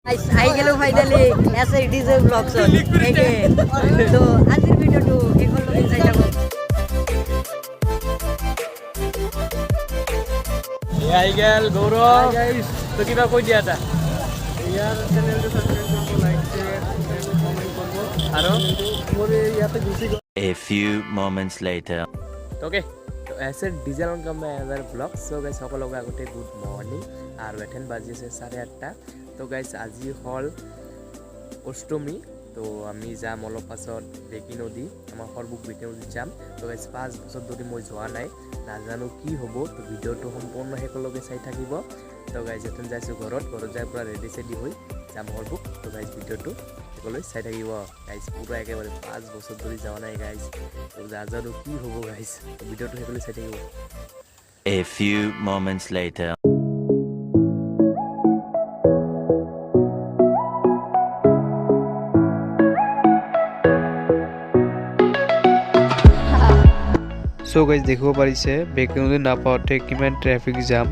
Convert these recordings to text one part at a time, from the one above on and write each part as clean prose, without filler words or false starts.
Guys, I hello finally as a DJ vlogs again. So আজিৰ ভিডিওটো কেৱল inside যাব। এই গেল গৌৰৱ গাইস তো কিবা কৈ দিয়া এটা ইয়াৰ চেনেলটো সাবস্ক্ৰাইব কৰিব লাইক শেয়াৰ কমেন্ট কৰিব আৰু মোৰ ইয়াতে গুছি গ'ল A few moments later okay तो ऐसे डीजल का मैं अगर ब्लॉग सो गाइस সকলকে আগতে গুড মর্নিং আর এখন বাজিছে 8:30 তো গাইস আজি হল অষ্টমী তো আমি যাম অলপ পাছত বেকি নদী আমাৰ সৰভোগ বেকি নদী যাম তো গাইস 5 বছৰ ধৰি মই যোৱা নাই নাজানো কি হ'ব তো ভিডিওটো সম্পূৰ্ণ হেকলগে চাই থাকিব তো গাইস এখন যাইছো ঘৰত যাই পুৰা ৰেডি সেডি হৈ যাম সৰভোগ তো গাইস ভিডিওটো হেকলৈ চাই থাকিব গাইস পুৰা একেবাৰে 5 বছৰ ধৰি যোৱা নাই গাইস তো নাজানো কি হ'ব গাইস তো ভিডিওটো হেকলৈ চাই থাকিব A few moments later So guys देखो पारिছে বেকনদে না পাওতে কিমান ট্রাফিক জ্যাম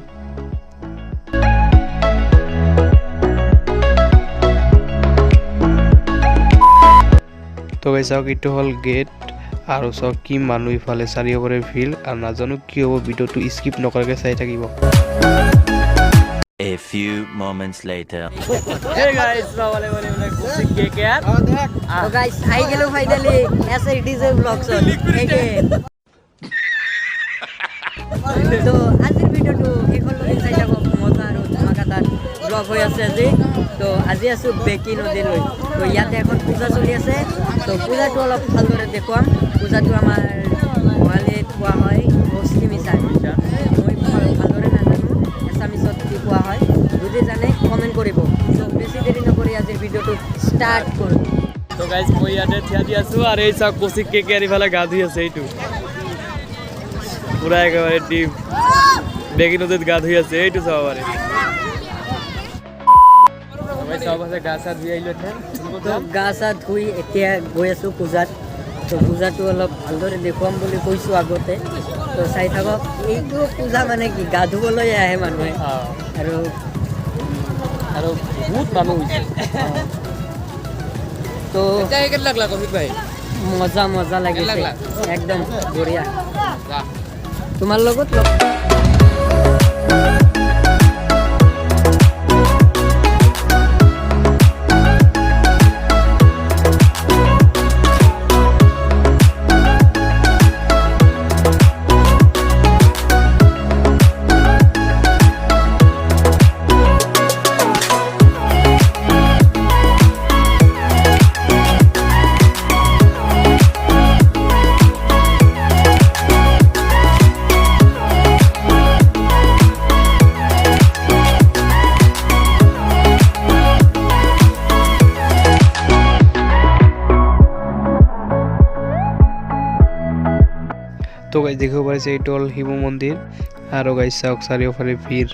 তো গাইস আও কিটো হল গেট আৰু সব কি মানুহ ইফালে চাৰিওপৰে ফিল আৰু নাজানো কি হ'ব ভিডিওটো স্কিপ নকৰাকে চাই থাকিব A few moments later Hey guys वाले कुछ के क्या So guys, I hello finally as a DJ vlogs again. তো আজিৰ ভিডিওটো কেৱল ইনসাইড যাব মজা আৰু ধমাকাদাৰ ব্লগ হৈ আছে আজি তো আজি আছো বেকি নদীলৈ তো ইয়াতে এখন পূজা চলি আছে তো পূজাটো অলপ ভালদৰে দেখুৱাম পূজাটো আমাৰ গোৱালিত কোৱা হয় অষ্টমী চান মই ভালদৰে নাজানো এছামিছত কি কোৱা হয় যদি জানে কমেণ্ট কৰিব তো বেছি দেৰি নকৰি আজিৰ ভিডিওটো ষ্টাৰ্ট কৰোঁ তো গাইস মই ইয়াতে থিয়া দি আছো আৰু এই সব কোচিক কে কে আরিফালে গা ধুই আছে এইটো পুরা একেবারে টিম বেগি নদীত গা ধুই আছে এইটো সব আরে সবাই সব আছে গা সা ধুই আইলো না গা সা ধুই এতিয়া গৈ আছো পূজাত তো পূজাটো অলপ ভালদৰে দেখুৱাম বুলি কৈছো আগতে তো চাই থাকক এইটো পূজা মানে কি গা ধুবলৈ আহে মানুহে আৰু আৰু বহুত মানুহ হৈছে তো এটা কেন লাগলা কফিক ভাই মজা মজা লাগিছে একদম বঢ়িয়া তোমাৰ লগত তো গাইস দেখো পাৰিছে এইটো হল শিৱ মন্দিৰ আৰু গাইস চাওক চাৰিওফালে ভিৰ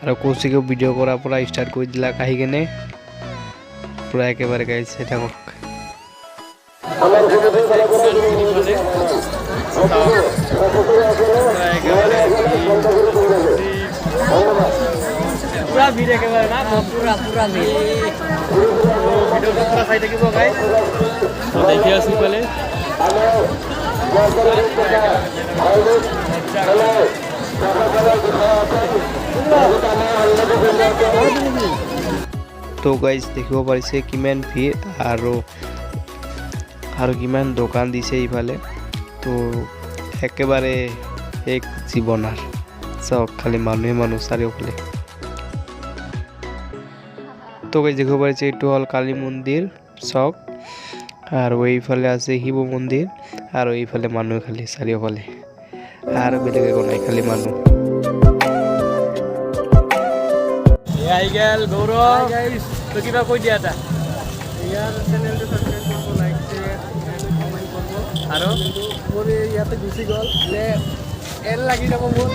আৰু কোচিকে ভিডিও কৰা পৰা ষ্টাৰ্ট কৰি দিলা কাহি কেনে পুৰা একেবাৰে গাইস চাই থাকক পুৰা ভিড় একেবাৰে না পুৰা ভিৰ ভিডিওটো পুরা চাই থাকিব গাইস তো দেখি আছো পালে তো গাইস দেখিব পাৰিছে কিমান ভিৰ আৰু কিমান দোকান দিছে ইফালে তো একেবাৰে এক জীৱনাৰ চাওক খালি মানুহ চাৰিওফালে তো গাইস দেখিব পাৰিছে এইটো হল কালী মন্দিৰ চাওক আৰু এইফালে আছে শিৱ মন্দিৰ আৰু এইফালে মানুহ খালি চাৰিওফালে আৰু বেলেগ একো নাই খালি মানুহ এই গেল গৌৰৱ গাইস তো কিবা কৈ দিয়া এটা ইয়াৰ চেনেলটো সাবস্ক্ৰাইব কৰিব লাইক শেয়াৰ কমেন্ট কৰিব আৰু মোৰ ইয়াতে গুছি গ'ল এল লাগি যাব মোৰ